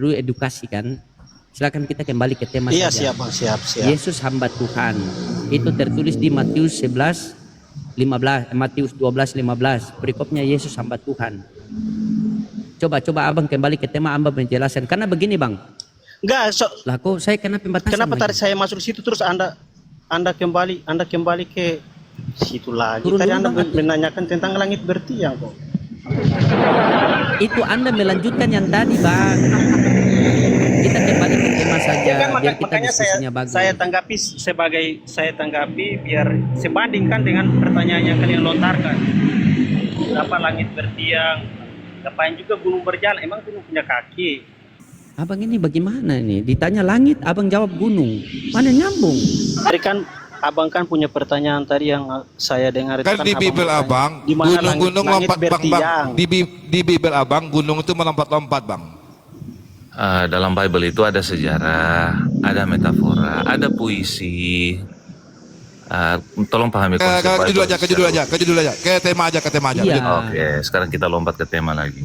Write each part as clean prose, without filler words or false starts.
dulu edukasi kan. Silakan kita kembali ke tema Iya, saja. siap Bang, siap. Yesus hamba Tuhan. Itu tertulis di Matius 11:15, Matius 12:15. Perikopnya Yesus hamba Tuhan. Coba Abang kembali ke tema Abang menjelaskan. Karena begini Bang. Enggak, Lah kok saya kena pembatasan. kenapa lagi? tadi saya masuk situ terus Anda kembali ke situ lagi. Turun Tadi dulu, Anda Bang. menanyakan tentang langit bertiang kok. Itu Anda melanjutkan yang tadi Bang. Kita kembali ke tema saja biar kita Makanya diskusinya bagus. saya tanggapi biar sebandingkan dengan pertanyaan yang kalian lontarkan. Kenapa langit bertiang? Ngapain juga gunung berjalan? Emang gunung punya kaki? Abang ini bagaimana ini? Ditanya langit, abang jawab gunung. Mana nyambung? Tadi kan Abang kan punya pertanyaan tadi yang saya dengar itu Kan di Bibel Abang, di mana gunung-gunung langit lompat bang. bertiang? Di Bibel Abang, gunung itu melompat-lompat bang. Dalam Bible itu ada sejarah, ada metafora, ada puisi. Tolong pahami konsep Bible. Ke judul aja, ke tema aja. Iya. Oke, sekarang kita lompat ke tema lagi.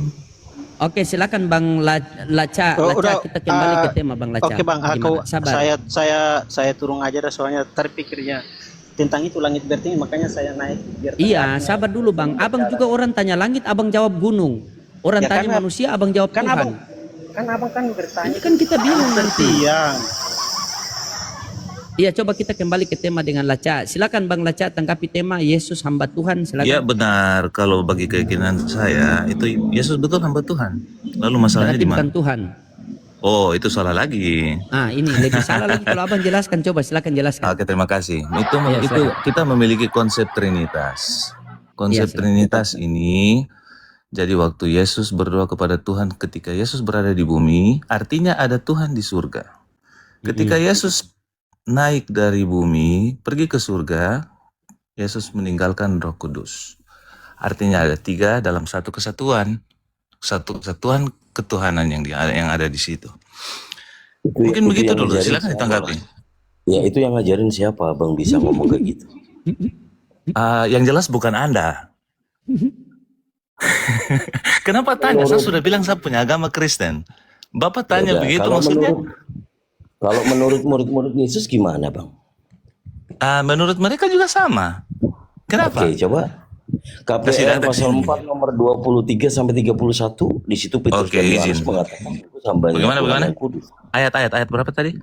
Oke, silakan Bang Laca. Kita kembali ke tema Bang Laca. Oke Bang, aku Sabar. saya turun aja dah soalnya terpikirnya tentang itu langit bertiang, makanya saya naik biar Iya, sabar dulu Bang. Abang juga orang tanya langit, abang jawab gunung. Orang Ya, tanya kan, manusia, abang jawab kan Tuhan. abang kan bertanya Ini kan kita bingung nanti. bertiang. Iya, coba kita kembali ke tema dengan Laca. Silakan Bang Laca tanggapi tema Yesus hamba Tuhan. Silakan. Ya benar, kalau bagi keyakinan saya itu Yesus betul hamba Tuhan. Lalu masalahnya Berarti di mana? bukan Tuhan. Oh, itu salah lagi. Ini lebih salah lagi kalau abang jelaskan. Coba silakan jelaskan. Oke, terima kasih. Itu Ya, kita memiliki konsep Trinitas. Konsep Ya, silakan. Trinitas ini jadi waktu Yesus berdoa kepada Tuhan ketika Yesus berada di bumi, artinya ada Tuhan di surga. Ketika Yesus naik dari bumi, pergi ke surga, Yesus meninggalkan Roh Kudus. Artinya ada 3 dalam satu kesatuan. Satu kesatuan ketuhanan yang ada di situ. Mungkin begitu dulu, silakan ditanggapi. Ya, itu yang ngajarin siapa Bang bisa ngomong kayak gitu? Yang jelas bukan Anda. Kenapa tanya? Saya sudah bilang saya punya agama Kristen. Bapak tanya Yaudah, begitu maksudnya? Kalau menurut murid-murid Yesus gimana Bang? Menurut mereka juga sama. Kenapa? Oke, coba. KPR pasal 4 nomor 23 sampai 31 di situ Petrus dan Yohanes mengatakan itu hambanya Tuhan yang kudus. Ayat berapa tadi?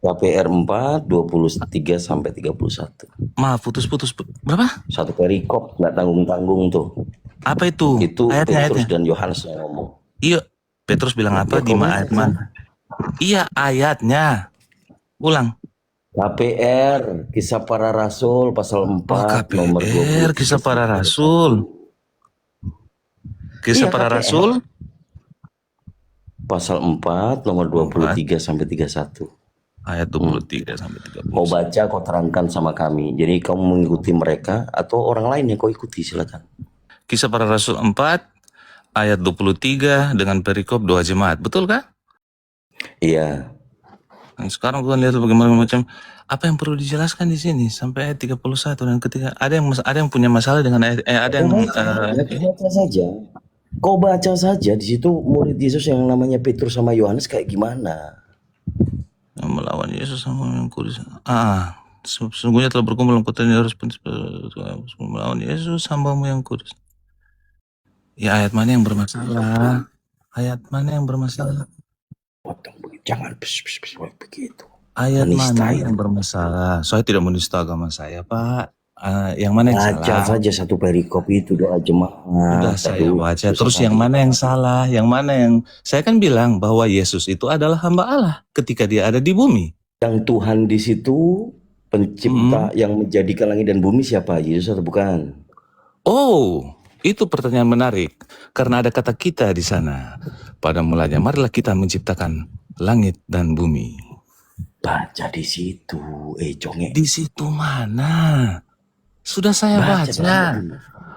KPR 4 23 sampai 31. Maaf, putus-putus. Berapa? Satu perikop nggak tanggung-tanggung tuh. Apa itu? Itu Ayatnya. Petrus dan Yohanes yang ngomong. Iya, Petrus bilang apa di ayat mana? Iya, ayatnya. Ulang. KPR Kisah Para Rasul pasal 4 nomor 20. Kisah Para Rasul. Kisah Para Rasul pasal 4 nomor 23 sampai 31. Ayat 23 sampai 31. Kau baca, kau terangkan sama kami. Jadi kamu mengikuti mereka atau orang lain yang kau ikuti, silakan. Kisah Para Rasul 4 ayat 23 dengan perikop 2 jemaat. Betul kah? Iya. Nah, sekarang gue lihat bagaimana macam apa yang perlu dijelaskan di sini sampai ayat 31 dan ketika ada yang punya masalah dengan ayat Baca saja. Kau baca saja di situ murid Yesus yang namanya Petrus sama Yohanes kayak gimana? yang melawan Yesus sama yang kudus. Sesungguhnya telah berkumpul dalam kota ini harus melawan Yesus hambamu yang kudus. Ya, ayat mana yang bermasalah? Ayat mana yang bermasalah? Potong begitu. Jangan begitu. Ayat Menista mana ya. yang bermasalah? Saya tidak menista agama saya, Pak. Yang mana yang Baca salah? saja satu perikop itu doa jemaat. Udah saya baca. Terus yang mana yang salah? Yang mana yang... Saya kan bilang bahwa Yesus itu adalah hamba Allah ketika dia ada di bumi. Yang Tuhan di situ pencipta yang menjadikan langit dan bumi siapa? Yesus atau bukan? Oh, itu pertanyaan menarik. Karena ada kata kita di sana. Pada mulanya, marilah kita menciptakan langit dan bumi. Baca di situ, Jonge. Di situ mana? Sudah saya baca.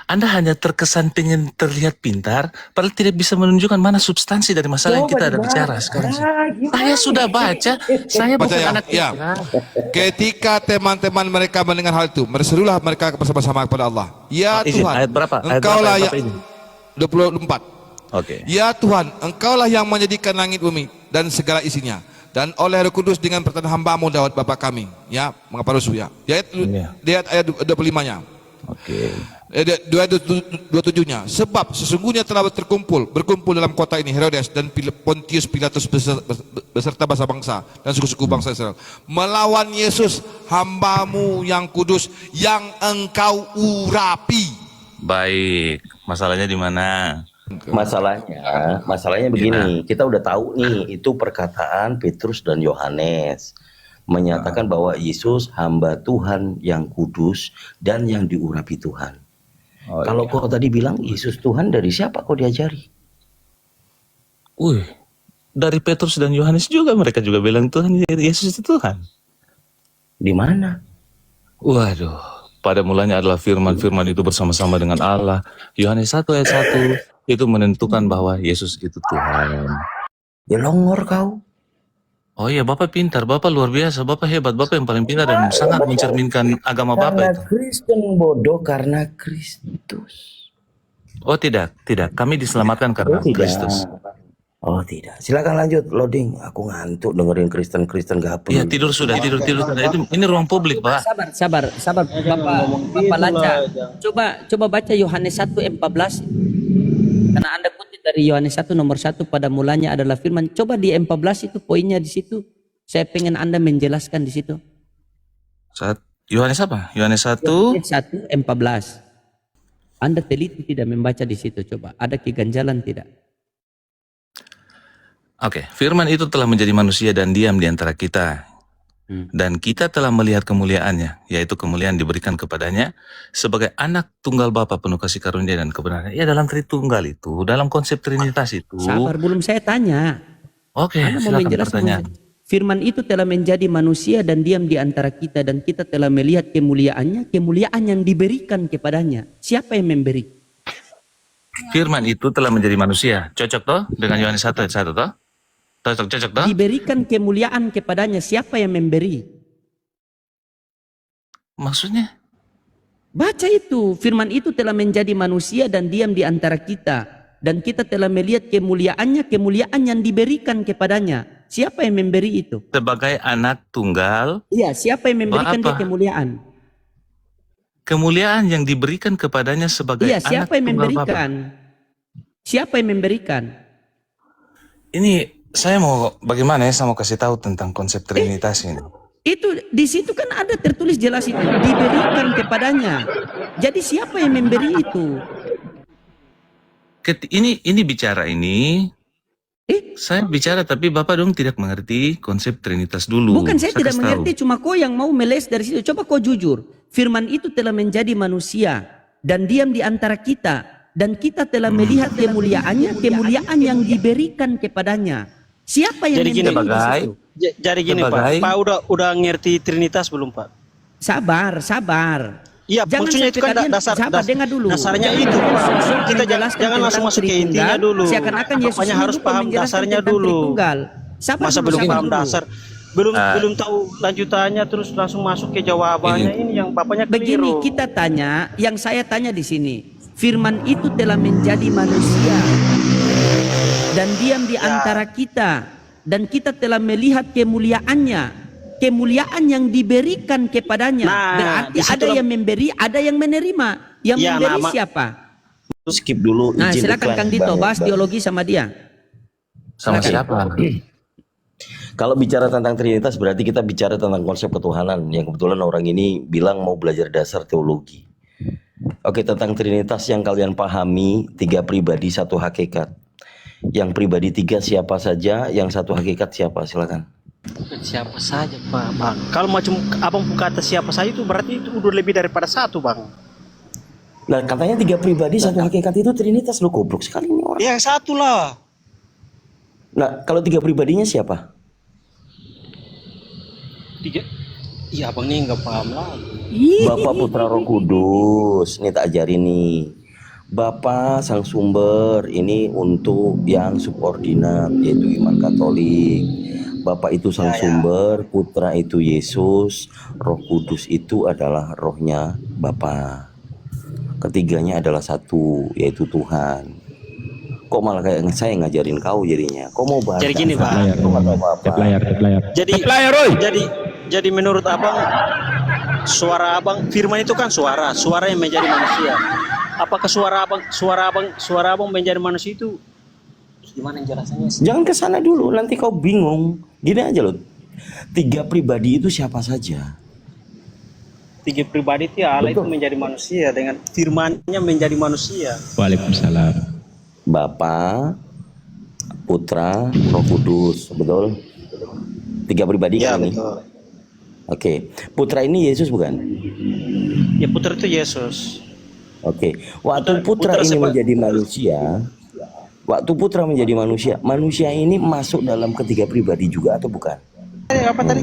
Anda hanya terkesan pengen terlihat pintar, padahal tidak bisa menunjukkan mana substansi dari masalah yang kita ada bicara sekarang. Saya sudah baca, saya bukan anak ya. Ketika teman-teman mereka mendengar hal itu, berserulah mereka bersama-sama kepada Allah. Ya Izin, Tuhan, ayat berapa? Engkaulah Ayat yang berapa ini? 24. Oke. Ya Tuhan, Engkaulah yang menjadikan langit bumi dan segala isinya, dan oleh Roh Kudus dengan pertanyaan hamba-Mu Daud Bapa kami. Ya, mengapa rusuh ya? Lihat ayat 25-nya. Oke. Ayat 27-nya. Sebab sesungguhnya telah berkumpul dalam kota ini Herodes dan Pontius Pilatus beserta bangsa-bangsa dan suku-suku bangsa Israel melawan Yesus hamba-Mu yang kudus yang Engkau urapi. Baik, masalahnya di mana? Masalahnya begini, kita udah tahu nih itu perkataan Petrus dan Yohanes menyatakan bahwa Yesus hamba Tuhan yang kudus dan yang diurapi Tuhan. Kalau kau tadi bilang Yesus Tuhan, dari siapa kau diajari? Dari Petrus dan Yohanes juga, mereka juga bilang Tuhan, Yesus itu Tuhan. Di mana? Waduh, pada mulanya adalah firman itu bersama-sama dengan Allah. Yohanes 1 ayat 1 itu menentukan bahwa Yesus itu Tuhan. Ya longor kau. Oh iya, Bapak pintar, Bapak luar biasa, Bapak hebat, Bapak yang paling pintar dan sangat mencerminkan agama Bapak itu. Kristen bodoh karena Kristus. Oh tidak, kami diselamatkan karena Kristus. Oh tidak, silakan lanjut loading. Aku ngantuk dengerin Kristen gak Iya, tidur sudah. Ini ruang publik, Pak. Sabar, Bapak Lanca. Coba baca Yohanes 1:14. Karena Anda kutip dari Yohanes 1 nomor 1, pada mulanya adalah firman. Coba di 14 itu poinnya di situ. Saya pengen Anda menjelaskan di situ. Yohanes apa? Yohanes 1 1:14. Anda teliti tidak membaca di situ, coba. Ada keganjalan tidak? Oke, firman itu telah menjadi manusia dan diam di antara kita. Dan kita telah melihat kemuliaannya, yaitu kemuliaan diberikan kepadanya sebagai anak tunggal Bapa penuh kasih karunia dan kebenaran. Ya, dalam Tritunggal itu, dalam konsep Trinitas itu. Sabar, belum saya tanya. Oke, silakan pertanyaan. Firman itu telah menjadi manusia dan diam di antara kita, dan kita telah melihat kemuliaannya, kemuliaan yang diberikan kepadanya. Siapa yang memberi? Firman itu telah menjadi manusia. Cocok toh dengan Yohanes 1 ayat 1 toh? Cocok toh? Diberikan kemuliaan kepadanya. Siapa yang memberi? Maksudnya? Baca itu. Firman itu telah menjadi manusia dan diam di antara kita, dan kita telah melihat kemuliaannya, kemuliaan yang diberikan kepadanya. Siapa yang memberi itu? Sebagai anak tunggal. Iya, siapa yang memberikan dia kemuliaan? Kemuliaan yang diberikan kepadanya sebagai anak tunggal. Iya, siapa yang memberikan? Siapa yang memberikan? Ini saya mau bagaimana ya, saya mau kasih tahu tentang konsep Trinitas ini. Itu di situ kan ada tertulis jelas itu, diberikan kepadanya. Jadi siapa yang memberi itu? Ini bicara ini. Saya bicara tapi Bapak dong tidak mengerti konsep Trinitas dulu. Bukan saya tidak mengerti, cuma kau yang mau meles dari situ. Coba kau jujur. Firman itu telah menjadi manusia dan diam di antara kita, dan kita telah melihat kemuliaannya, kemuliaan yang diberikan kepadanya. Siapa yang memberi itu? Jadi gini Pak, udah ngerti Trinitas belum Pak? Sabar. Iya, maksudnya itu kan dengar dulu. Dasarnya itu Pak. Kita jangan langsung masuk ke intinya dulu. Seakan-akan Yesus Pokoknya harus paham dasarnya dulu. Masa belum paham dasar? Belum tahu lanjutannya terus langsung masuk ke jawabannya, ini yang Bapaknya keliru. Begini kita tanya, yang saya tanya di sini. Firman itu telah menjadi manusia dan diam di antara kita, dan kita telah melihat kemuliaannya, kemuliaan yang diberikan kepadanya. Berarti ada yang memberi, ada yang menerima. Yang memberi siapa? Skip dulu. Nah, silakan Kang Dito bahas teologi sama dia. Sama siapa? Kalau bicara tentang Trinitas berarti kita bicara tentang konsep ketuhanan, yang kebetulan orang ini bilang mau belajar dasar teologi. Oke, tentang Trinitas yang kalian pahami, 3 pribadi 1 hakikat. Yang pribadi 3 siapa saja, yang 1 hakikat siapa? Silakan. Siapa saja Pak, Bang. Kalau macam abang kata siapa saja itu berarti itu udah lebih daripada 1 Bang. Nah, katanya 3 pribadi 1 hakikat itu Trinitas, lu goblok sekali nih orang. Yang 1 lah. Nah, kalau 3 pribadinya siapa? 3. Iya abang ini nggak paham lah. Bapa, Putra, Roh Kudus. Ini tak ajarin nih. Bapa sang sumber ini untuk yang subordinat, yaitu iman Katolik. Bapa itu sang sumber, Putra itu Yesus, Roh Kudus itu adalah rohnya Bapa. Ketiganya adalah 1, yaitu Tuhan. Kok malah kayak saya ngajarin kau jadinya. Kok mau bahas? Jadi gini, dasar? Pak. Kau nggak tahu apa-apa. Jadi menurut Abang, suara Abang, firman itu kan suara yang menjadi manusia. Apakah suara Abang menjadi manusia itu gimana jelasannya sih? Jangan ke sana dulu, nanti kau bingung. Gini aja loh. 3 pribadi itu siapa saja? 3 pribadi itu Allah itu Betul. menjadi manusia dengan firman-Nya menjadi manusia. Waalaikumsalam. Bapa, Putra, Roh Kudus, betul? 3 pribadi Ya, kan ini? betul. Oke, Putra ini Yesus bukan? Ya, Putra itu Yesus. Oke, waktu Putra Putra ini siapa? menjadi manusia, waktu Putra menjadi manusia, manusia ini masuk dalam ketiga pribadi juga atau bukan? Apa tadi?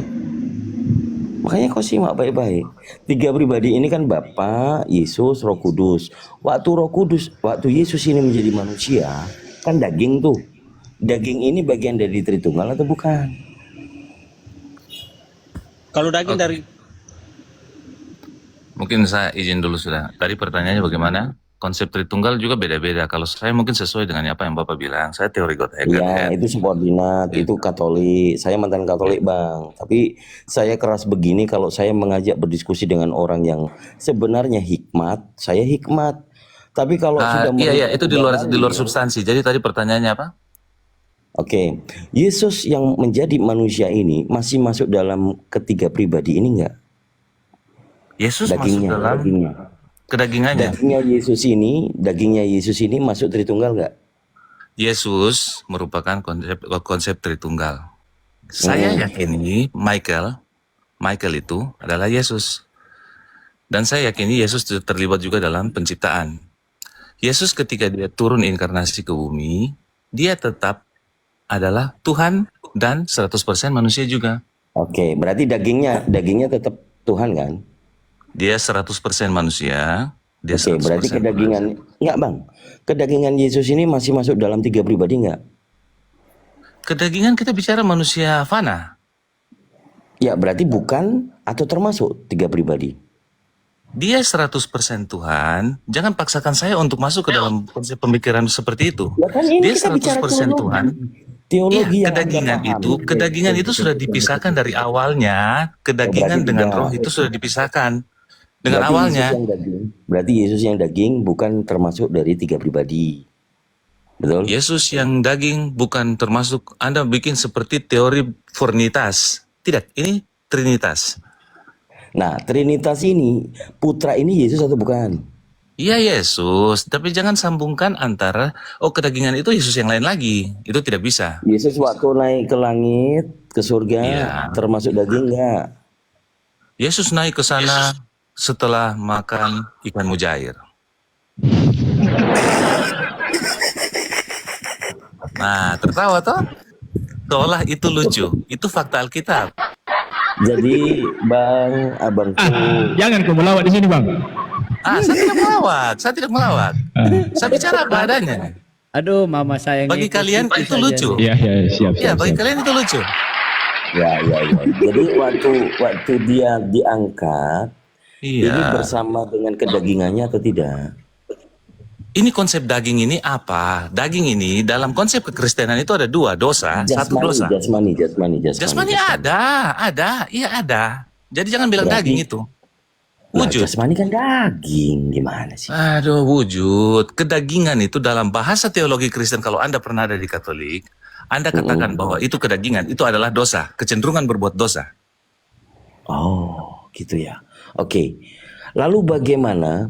Makanya kau simak baik-baik. 3 pribadi ini kan Bapa, Yesus, Roh Kudus. Waktu Yesus ini menjadi manusia, kan daging tuh. Daging ini bagian dari Tritunggal atau bukan? Kalau daging Oke. dari Mungkin saya izin dulu sudah. Tadi pertanyaannya bagaimana? Konsep Tritunggal juga beda-beda. Kalau saya mungkin sesuai dengan apa yang Bapak bilang. Saya teori Godhead. Iya, itu subordinat, itu Katolik. Saya mantan Katolik, Bang. Tapi saya keras begini kalau saya mengajak berdiskusi dengan orang yang sebenarnya hikmat, saya hikmat. Tapi kalau sudah Iya, itu di luar dalil, substansi. Jadi tadi pertanyaannya apa? Oke, Yesus yang menjadi manusia ini masih masuk dalam ketiga pribadi ini enggak? Yesus masuk dalam kedagingannya. Dagingnya Yesus ini masuk Tritunggal enggak? Yesus merupakan konsep Tritunggal. Saya yakini Michael itu adalah Yesus. Dan saya yakini Yesus terlibat juga dalam penciptaan. Yesus ketika dia turun inkarnasi ke bumi, dia tetap adalah Tuhan dan 100% manusia juga. Oke, berarti dagingnya tetap Tuhan kan? Dia 100% manusia, dia Oke, 100% berarti kedagingan manusia. enggak, Bang? Kedagingan Yesus ini masih masuk dalam 3 pribadi enggak? Kedagingan kita bicara manusia fana. Ya, berarti bukan atau termasuk 3 pribadi. Dia 100% Tuhan. Jangan paksakan saya untuk masuk ke dalam konsep pemikiran seperti itu. Ya kan ini Dia kita bicara 100% Tuhan. Teologi Iya, yang kedagingan itu sudah dipisahkan dari awalnya. Kedagingan berarti dengan tidak. roh itu sudah dipisahkan dengan Berarti awalnya. Berarti Yesus yang daging bukan termasuk dari 3 pribadi. Betul? Yesus yang daging bukan termasuk, Anda bikin seperti teori Fornitas. Tidak, ini Trinitas. Nah, Trinitas ini, Putra ini Yesus atau bukan? Iya Yesus, tapi jangan sambungkan antara, kedagingan itu Yesus yang lain lagi. Itu tidak bisa. Yesus waktu naik ke langit, ke surga, Iya. termasuk daging enggak? Yesus naik ke sana setelah makan ikan mujair. Nah, tertawa toh? Seolah itu lucu. Itu fakta Alkitab. Jadi, Bang, abangku, Jangan kau melawat di sini, Bang. Saya tidak melawat. Saya tidak melawat. Saya bicara apa adanya. Aduh, mama saya Bagi ngikutin kalian itu saja. lucu. Iya, siap. Iya, bagi kalian itu lucu. ya. Jadi waktu dia diangkat, ini Iya. bersama dengan kedagingannya atau tidak? Ini konsep daging ini apa? Daging ini dalam konsep kekristenan itu ada 2 dosa, 1 dosa. Jasmani. Jasmani ada. Iya ada. Jadi jangan bilang Berarti- daging itu. Nah, Wujud. jasmani kan daging, gimana sih? Aduh, wujud. Kedagingan itu dalam bahasa teologi Kristen, kalau Anda pernah ada di Katolik, Anda katakan bahwa itu kedagingan, itu adalah dosa, kecenderungan berbuat dosa. Oh, gitu ya. Oke. Lalu bagaimana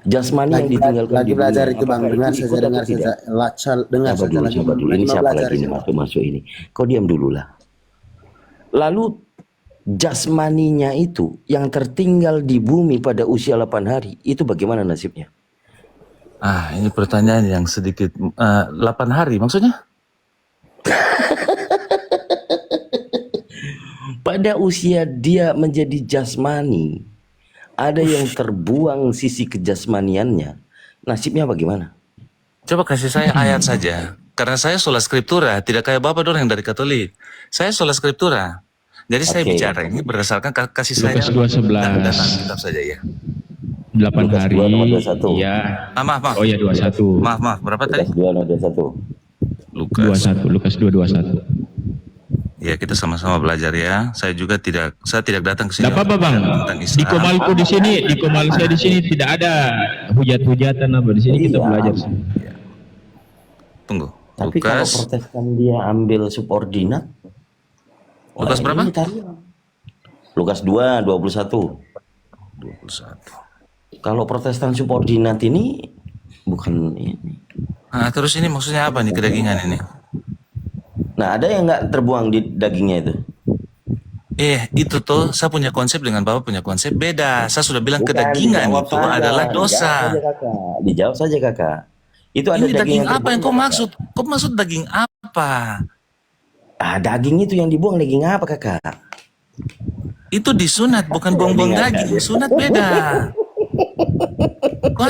jasmani yang ditinggalkan lagi di belajar bumi, itu Bang, apakah dengar itu saja ikut dengar atau tidak? saja dengar Sabar saja dulu, lagi sabar dulu. Ini lagi mau siapa belajar lagi ini ini. masuk ini? Kau diam dulu lah. Lalu jasmaninya itu yang tertinggal di bumi pada usia 8 hari, itu bagaimana nasibnya? Ini pertanyaan yang sedikit 8 hari maksudnya? Pada usia dia menjadi jasmani, ada yang terbuang sisi kejasmaniannya. Nasibnya bagaimana? Coba kasih saya ayat saja. Karena saya sola scriptura, tidak kayak Bapak dorang yang dari Katolik. Saya sola scriptura. Jadi saya Oke. bicara ini berdasarkan kasih saya Lukas 2:11. dan kitab saja ya. 8 Lukas hari. 2 nomor 21. Iya. Maaf. Oh ya 21. Maaf. Berapa tadi? Lukas 2 nomor 21. Lukas. 21. Lukas 2:21. Ya, kita sama-sama belajar ya. Saya tidak datang ke sini Tidak apa-apa bang. tentang Di Islam. Komalku di sini, di Komal saya di sini tidak ada hujat-hujatan apa. Di sini kita Iya. belajar. Tunggu. Tapi kalau Lukas. Protestan dia ambil subordinat. Lukas wah, berapa? ini tarian. Lukas 2:21. 21. Kalau Protestan subordinat ini bukan ini. Nah, terus ini maksudnya apa nih kedagingan ini? Nah, ada yang nggak terbuang di dagingnya itu? Itu tuh saya punya konsep dengan Bapak punya konsep beda. Saya sudah bilang Bukan, kedagingan dijawab itu saja. adalah dosa. Dijawab saja kakak. Itu ada Ini daging daging apa yang kau terbuang, maksud? Kau maksud daging apa? Ah, daging itu yang dibuang daging apa kakak? Itu disunat, bukan buang-buang daging. Sunat beda. Kau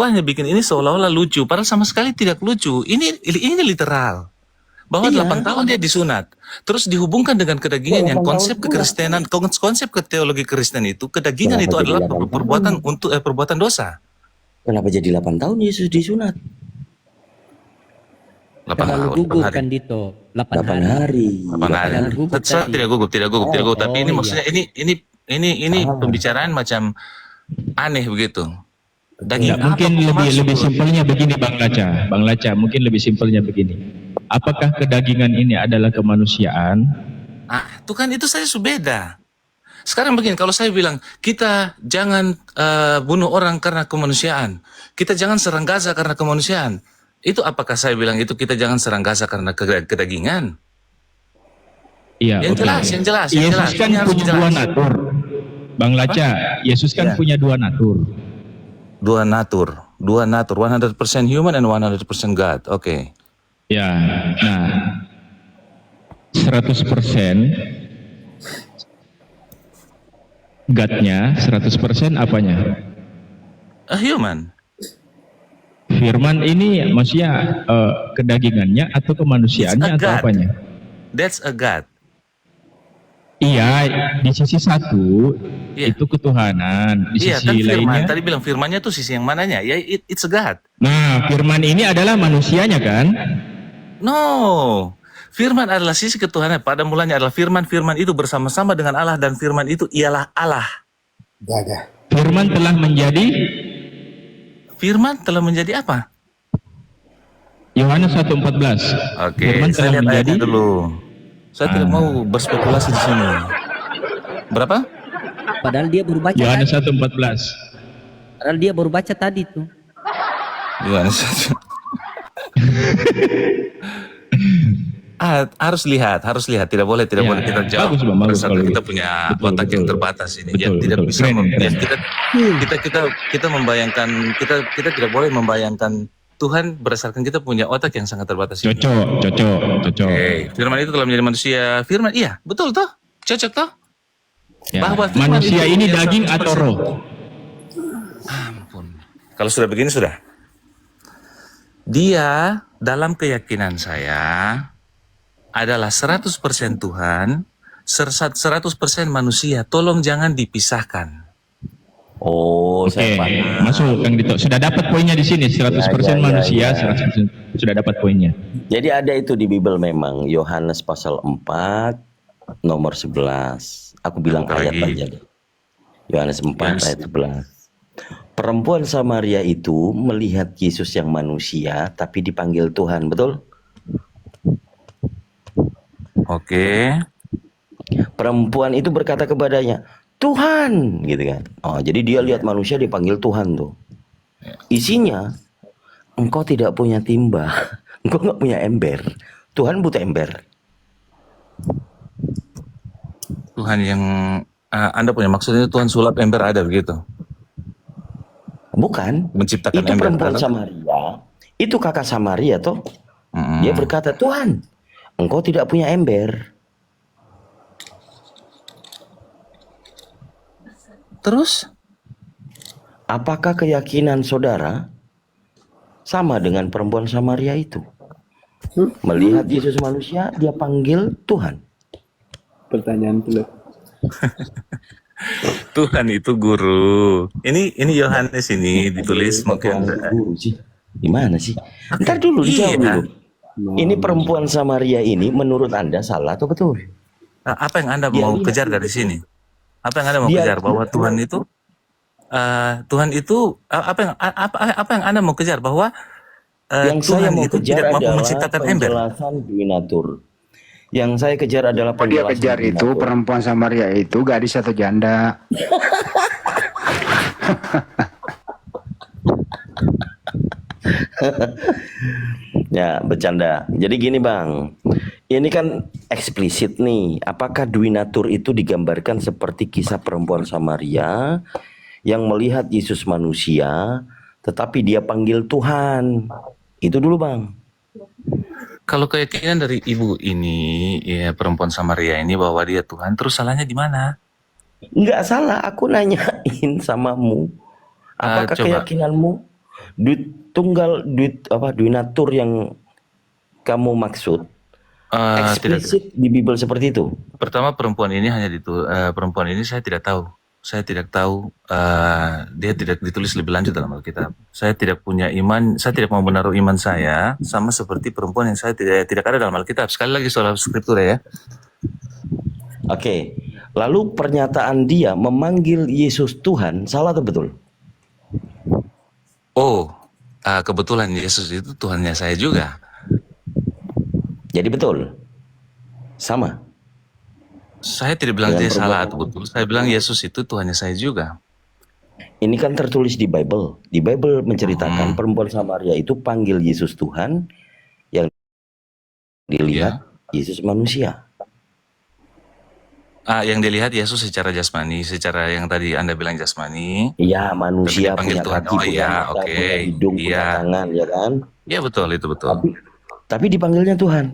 hanya bikin ini seolah-olah lucu, padahal sama sekali tidak lucu. Ini literal. Bahwa Iya. 8 tahun dia disunat. Terus dihubungkan dengan kedagingan yang 8 konsep tahun kekristenan, konsep ke teologi Kristen itu, kedagingan Kenapa itu jadi adalah 8 perbuatan untuk perbuatan dosa. Kenapa jadi 8 tahun Yesus disunat? 8 Terlalu tahun, gugup 8 hari. kan Dito. 8 8 hari. hari. 8 hari. Terlalu gugup Saya tadi. tidak gugup. Tapi ini oh, maksudnya ini pembicaraan macam aneh begitu. Daging Ya, apa mungkin kau lebih maksud? simpelnya begini Bang Laca, mungkin lebih simpelnya begini. Apakah kedagingan ini adalah kemanusiaan? Itu kan itu saja sudah beda. Sekarang begini, kalau saya bilang kita jangan bunuh orang karena kemanusiaan, kita jangan serang Gaza karena kemanusiaan, itu apakah saya bilang itu kita jangan serang Gaza karena kedagingan? Iya. Yang oke. jelas, yang jelas. Yesus kan Ini harus punya jelas. dua natur. Bang Laca, Yesus kan Iya. punya dua natur. Dua natur, 100% human and 100% God. Oke. Ya, nah 100% God-nya, 100% apanya? A human. Firman ini maksudnya kedagingannya atau kemanusiaannya It's a atau God. apanya? That's a God. Iya, di sisi satu Iya. itu ketuhanan, di Iya, sisi kan firman. lainnya. Tadi bilang firmannya tuh sisi yang mananya? Ya, it's a God. Nah, firman ini adalah manusianya kan? No. Firman adalah sisi ketuhanan. Pada mulanya adalah firman. Firman itu bersama-sama dengan Allah dan firman itu ialah Allah. Firman telah menjadi Firman telah menjadi apa? Yohanes 1:14. Oke, Firman saya telah lihat menjadi ayatnya dulu. Saya tidak mau berspekulasi di sini. Berapa? Padahal dia baru baca Yohanes tadi. 1:14. Padahal dia baru baca tadi tuh. Yohanes. Harus lihat. Tidak boleh Ya, kita jawab. bagus, Bang, bagus berdasarkan kalau kita gitu. punya Betul, otak yang betul. terbatas ini. Betul, Tidak betul. bisa Keren. kita membayangkan kita tidak boleh membayangkan Tuhan berdasarkan kita punya otak yang sangat terbatas ini. Cocok. Oke, firman itu telah menjadi manusia. Firman, iya, betul toh? Cocok toh? Ya. Bahwa firman Manusia itu ini yang daging 100%. atau roh? Ampun. Kalau sudah begini sudah. Dia dalam keyakinan saya adalah 100% Tuhan, 100% manusia. Tolong jangan dipisahkan. Oh, Oke, saya paham. masuk Kang Dito. Sudah dapat poinnya di sini, 100% Ya, manusia, ya. 100% sudah dapat poinnya. Jadi ada itu di Bible memang, Yohanes pasal 4 nomor 11. Aku bilang Apa ayat lagi? aja deh. Yohanes 4 Yes. ayat 11. Perempuan Samaria itu melihat Yesus yang manusia tapi dipanggil Tuhan, betul? Oke. Perempuan itu berkata kepadanya, Tuhan, gitu kan. Oh, jadi dia lihat manusia dipanggil Tuhan tuh. Isinya, engkau tidak punya timba, engkau nggak punya ember. Tuhan butuh ember. Tuhan yang Anda punya maksudnya Tuhan sulap ember ada begitu. Bukan. Menciptakan Itu ember. perempuan kan? Samaria. Itu kakak Samaria toh. Mm-mm. Dia berkata, Tuhan, engkau tidak punya ember. Terus? Apakah keyakinan saudara sama dengan perempuan Samaria itu? Melihat Yesus manusia, dia panggil Tuhan. Pertanyaan dulu. Tuhan itu guru. Ini Yohanes ini ditulis mungkin. Guru sih. Gimana sih? Ntar dulu dijawab Iya. dulu. Ini perempuan Samaria ini menurut Anda salah atau betul? Apa yang Anda Dia mau lihat kejar dari sini? Apa yang Anda mau Dia- kejar bahwa Tuhan itu apa yang Anda mau kejar bahwa yang saya Tuhan mau itu kejar tidak mampu adalah menciptakan ember. penjelasan Duinatur. Yang saya kejar adalah Apa dia penjelasan kejar itu Duinatur. perempuan Samaria itu gadis atau janda? Ya, bercanda. Jadi gini Bang, ini kan eksplisit nih. Apakah Duinatur itu digambarkan seperti kisah perempuan Samaria yang melihat Yesus manusia, tetapi dia panggil Tuhan? Itu dulu Bang. Kalau keyakinan dari ibu ini, ya perempuan Samaria ini bahwa dia Tuhan, terus salahnya di mana? Enggak salah, aku nanyain samamu. Apakah Coba. keyakinanmu Duinatur yang kamu maksud Tidak. eksplisit di Bible seperti itu? Pertama perempuan ini perempuan ini saya tidak tahu. Saya tidak tahu, dia tidak ditulis lebih lanjut dalam Alkitab. Saya tidak punya iman, saya tidak mau menaruh iman saya sama seperti perempuan yang saya tidak ada dalam Alkitab. Sekali lagi soal skriptura ya. Oke. Lalu pernyataan dia memanggil Yesus Tuhan salah atau betul? Oh, kebetulan Yesus itu Tuhannya saya juga. Jadi betul. Sama. Saya tidak bilang Dengan dia salah perbuatan. atau betul. Saya bilang Yesus itu Tuhannya saya juga. Ini kan tertulis di Bible. Di Bible menceritakan perempuan Samaria itu panggil Yesus Tuhan, yang dilihat Yesus manusia. Yang dilihat Yesus secara jasmani, secara yang tadi Anda bilang jasmani. Iya, manusia Tapi dipanggil punya Tuhan. kaki, Oh, punya iya, mata, oke. punya hidung, punya Iya. tangan, ya kan? Iya betul, itu betul. Tapi dipanggilnya Tuhan.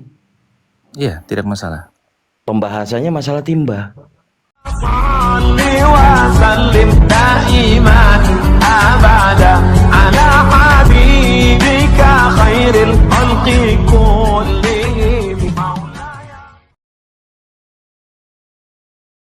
Iya, tidak masalah. Pembahasannya masalah timba.